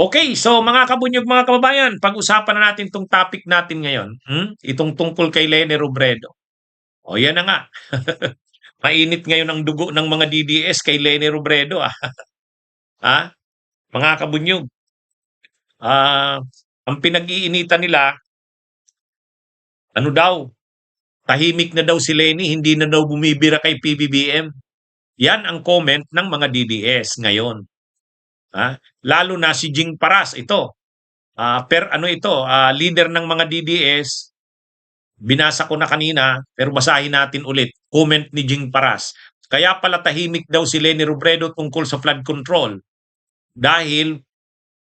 Okay, so mga kabunyog, mga kababayan, pag-usapan na natin itong topic natin ngayon. Itong tungkol kay Leni Robredo. O yan na nga. Mainit ngayon ang dugo ng mga DDS kay Leni Robredo. Ha? Mga kabunyog. Ah, ang pinag-iinitan nila, ano daw, tahimik na daw si Leni, hindi na daw bumibira kay PBBM. Yan ang comment ng mga DDS ngayon. Lalo na si Jing Paras, ito. Leader ng mga DDS, binasa ko na kanina, pero basahin natin ulit. Comment ni Jing Paras. Kaya pala tahimik daw si Leni Robredo tungkol sa flood control dahil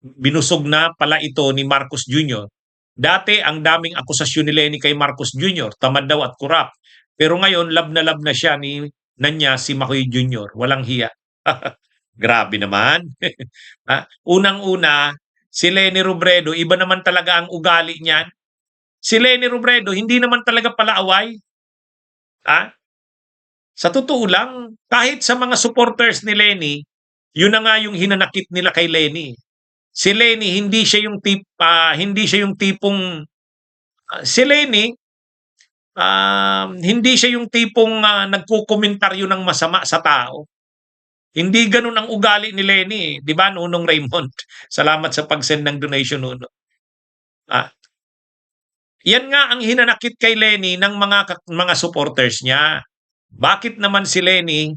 binusog na pala ito ni Marcos Jr. Dati ang daming akusasyon ni Leni kay Marcos Jr. Tamad daw at kurap. Pero ngayon lab na siya na niya si Makoy Jr. Walang hiya. Grabe naman. Unang-una, si Leni Robredo, iba naman talaga ang ugali niyan. Si Leni Robredo, hindi naman talaga palaaway. Sa totoo lang, kahit sa mga supporters ni Leni, yun na nga yung hinanakit nila kay Leni. Si Leni, hindi siya yung tipong si Leni, hindi siya yung tipong nagkukomentaryo ng masama sa tao. Hindi ganun ang ugali ni Leni, di ba, Nunong Raymond? Salamat sa pag-send ng donation, Nuno. Yan nga ang hinanakit kay Leni ng mga supporters niya. Bakit naman si Leni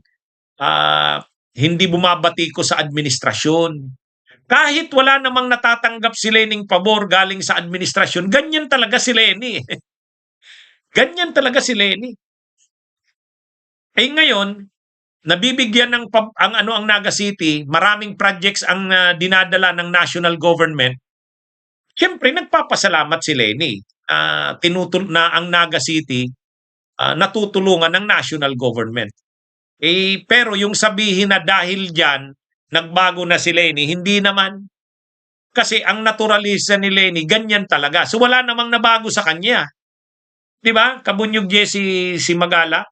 hindi bumabati ko sa administrasyon? Kahit wala namang natatanggap si Lening pabor galing sa administrasyon, ganyan talaga si Leni. Ganyan talaga si Leni. Ngayon, nabibigyan ng ang Naga City, maraming projects ang dinadala ng national government. Siyempre, nagpapasalamat si Leni. Na ang Naga City natutulungan ng national government. Pero yung sabihin na dahil dyan, nagbago na si Leni, hindi naman. Kasi ang naturalista ni Leni, ganyan talaga. So wala namang nabago sa kanya. Di ba? Kabunyog si Magala.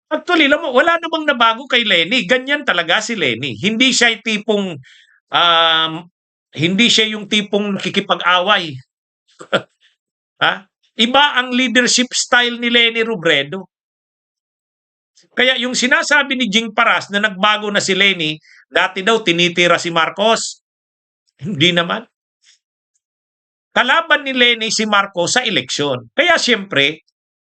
Actually, wala namang nabago kay Leni. Ganyan talaga si Leni. Hindi siya yung tipong nakikipag-away. Iba ang leadership style ni Leni Robredo. Kaya yung sinasabi ni Jing Paras na nagbago na si Leni, dati daw tinitira si Marcos. Hindi naman. Kalaban ni Leni si Marcos sa eleksyon. Kaya siyempre,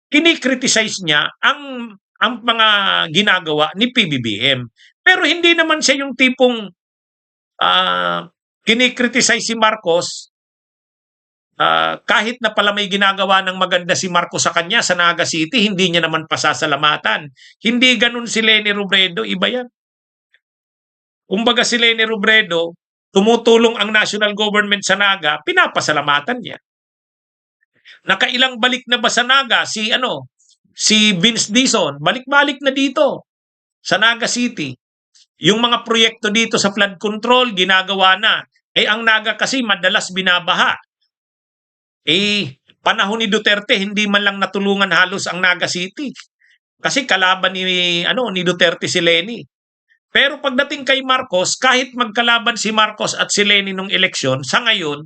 kinikriticize niya ang mga ginagawa ni PBBM. Pero hindi naman siya yung tipong kinikriticize si Marcos kahit na pala may ginagawa ng maganda si Marcos sa kanya sa Naga City, hindi niya naman pasasalamatan. Hindi ganun si Leni Robredo, iba yan. Kumbaga si Leni Robredo, tumutulong ang national government sa Naga, pinapasalamatan niya. Nakailang balik na ba sa Naga si Vince Dizon, balik-balik na dito sa Naga City. Yung mga proyekto dito sa flood control, ginagawa na. Ang Naga kasi madalas binabaha. Panahon ni Duterte, hindi man lang natulungan halos ang Naga City. Kasi kalaban ni Duterte si Leni. Pero pagdating kay Marcos, kahit magkalaban si Marcos at si Leni nung eleksyon, sa ngayon,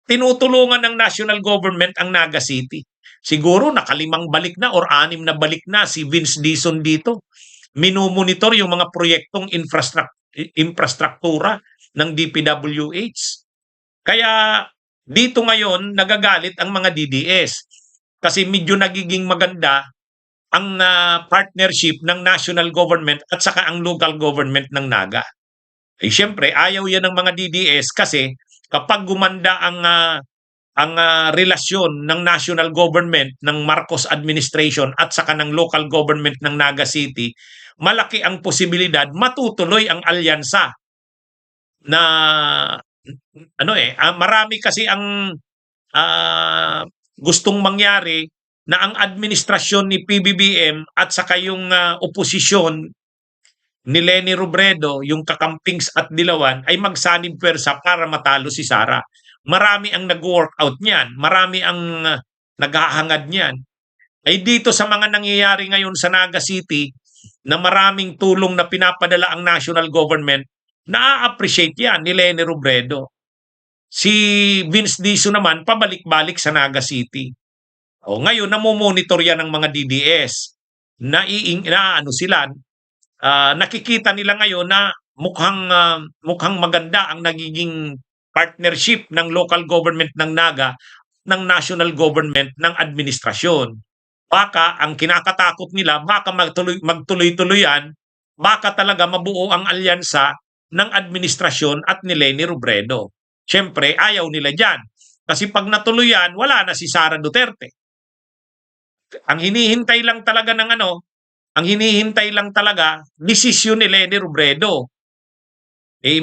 tinutulungan ng national government ang Naga City. Siguro nakalimang balik na or 6 na balik na si Vince Dizon dito. Minumonitor yung mga proyektong infrastruktura ng DPWH. Kaya dito ngayon nagagalit ang mga DDS kasi medyo nagiging maganda ang partnership ng national government at saka ang local government ng Naga. Siyempre, ayaw yan ng mga DDS kasi kapag gumanda ang relasyon ng national government ng Marcos administration at saka ng local government ng Naga City, malaki ang posibilidad matutuloy ang alyansa na marami kasi ang gustong mangyari na ang administrasyon ni PBBM at saka yung oposisyon ni Leni Robredo, yung kakampings at dilawan, ay magsanib pwersa para matalo si Sara. Marami ang nag-workout niyan. Marami ang naghahangad niyan. Dito sa mga nangyayari ngayon sa Naga City, na maraming tulong na pinapadala ang national government, na-appreciate yan ni Leni Robredo. Si Vince Dizon naman pabalik-balik sa Naga City. O ngayon namomonitor yan ng mga DDS. Ano sila, nakikita nila ngayon na mukhang maganda ang nagiging partnership ng local government ng Naga ng national government ng administrasyon. Baka ang kinakatakot nila, baka magtuloy-tuloyan, baka talaga mabuo ang alyansa ng administrasyon at ni Leni Robredo. Siyempre, ayaw nila dyan. Kasi pag natuloy yan, wala na si Sara Duterte. Ang hinihintay lang talaga, desisyon ni Leni Robredo.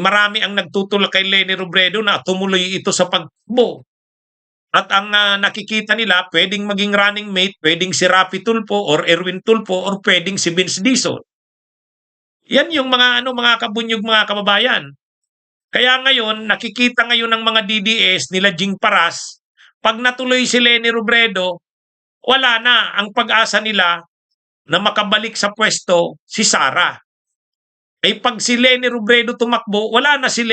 Marami ang nagtutulak kay Leni Robredo na tumuloy ito sa pagbo. At ang nakikita nila, pwedeng maging running mate, pwedeng si Rapi Tulfo or Erwin Tulfo or pwedeng si Vince Dizon. Yan yung mga kabunyog, mga kababayan. Kaya ngayon, nakikita ngayon ng mga DDS nila Jing Paras, pag natuloy si Leni Robredo, wala na ang pag-asa nila na makabalik sa pwesto si Sara. Pag si Leni Robredo tumakbo, wala na si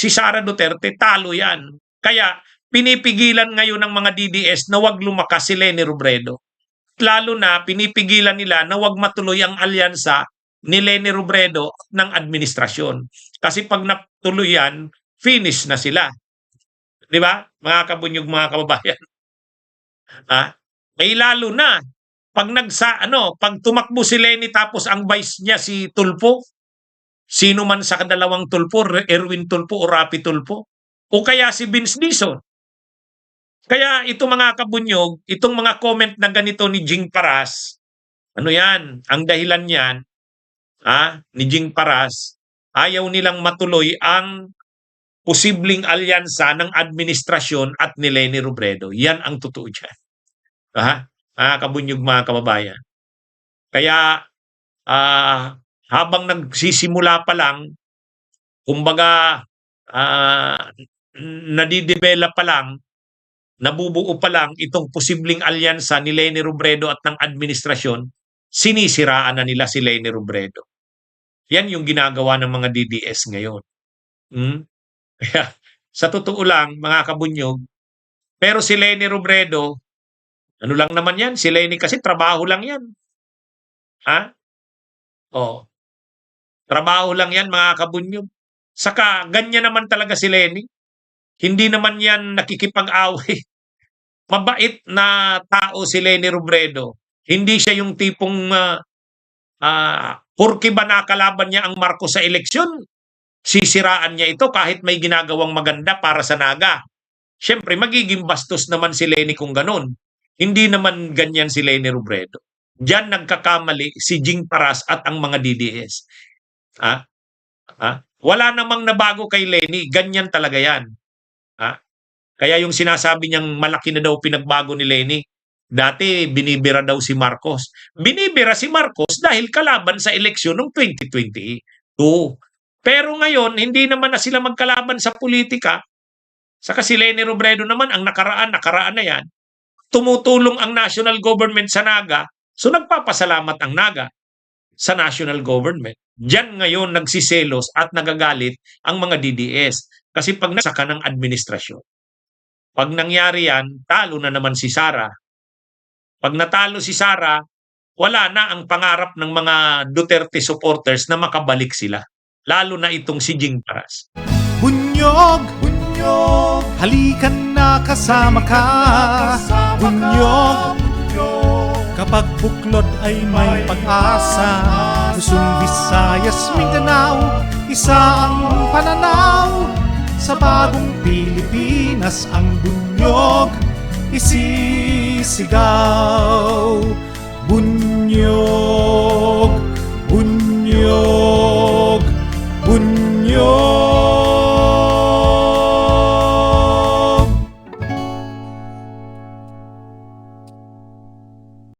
Sara Duterte, talo yan. Kaya pinipigilan ngayon ng mga DDS na wag lumakas si Leni Robredo. Lalo na pinipigilan nila na wag matuloy ang alyansa ni Leni Robredo ng administrasyon. Kasi pag natuloy yan, finish na sila. Di ba? Mga kabunyog, mga kababayan. May lalo na pag pag tumakbo si Leni tapos ang vice niya si Tulfo, sino man sa dalawang Tulfo, Erwin Tulfo o Rapi Tulfo, o kaya si Vince Dizon. Kaya ito, mga kabunyog, itong mga comment na ganito ni Jing Paras, yan? Ang dahilan niyan, ni Jing Paras, ayaw nilang matuloy ang posibleng alyansa ng administrasyon at ni Leni Robredo. Yan ang totoo dyan. Mga kabunyog, mga kababayan. Kaya habang nagsisimula pa lang, kumbaga nadidevelop pa lang, nabubuo pa lang itong posibleng alyansa ni Leni Robredo at ng administrasyon, sinisiraan na nila si Leni Robredo. Yan yung ginagawa ng mga DDS ngayon. Kaya sa totoo lang, mga kabunyog, pero si Leni Robredo, ano lang naman yan? Si Leni kasi trabaho lang yan. Trabaho lang yan, mga kabunyog. Saka ganyan naman talaga si Leni. Hindi naman yan nakikipag-away. Mabait na tao si Leni Robredo. Hindi siya yung tipong porke ba nakalaban niya ang Marcos sa eleksyon, sisiraan niya ito kahit may ginagawang maganda para sa Naga. Siyempre, magiging bastos naman si Leni kung ganun. Hindi naman ganyan si Leni Robredo. Diyan nagkakamali si Jing Paras at ang mga DDS. Wala namang nabago kay Leni. Ganyan talaga yan. Kaya yung sinasabi niyang malaki na daw pinagbago ni Leni, dati binibira daw si Marcos. Binibira si Marcos dahil kalaban sa eleksyon ng 2022. Pero ngayon, hindi naman na sila magkalaban sa politika. Saka si Leni Robredo naman, ang nakaraan na yan. Tumutulong ang national government sa Naga, so nagpapasalamat ang Naga sa national government. Diyan ngayon nagsiselos at nagagalit ang mga DDS. Kasi pag nasa ka ng administrasyon, pag nangyari yan, talo na naman si Sara. Pag natalo si Sara, wala na ang pangarap ng mga Duterte supporters na makabalik sila. Lalo na itong si Jing Paras. Bunyog, bunyog, halikan na kasama ka. Bunyog, kapag buklod ay may pag-asa. Luzon, Visayas, Mindanao, isa ang pananaw. Sa bagong Pilipinas ang bunyog isisigaw. Bunyog, bunyog.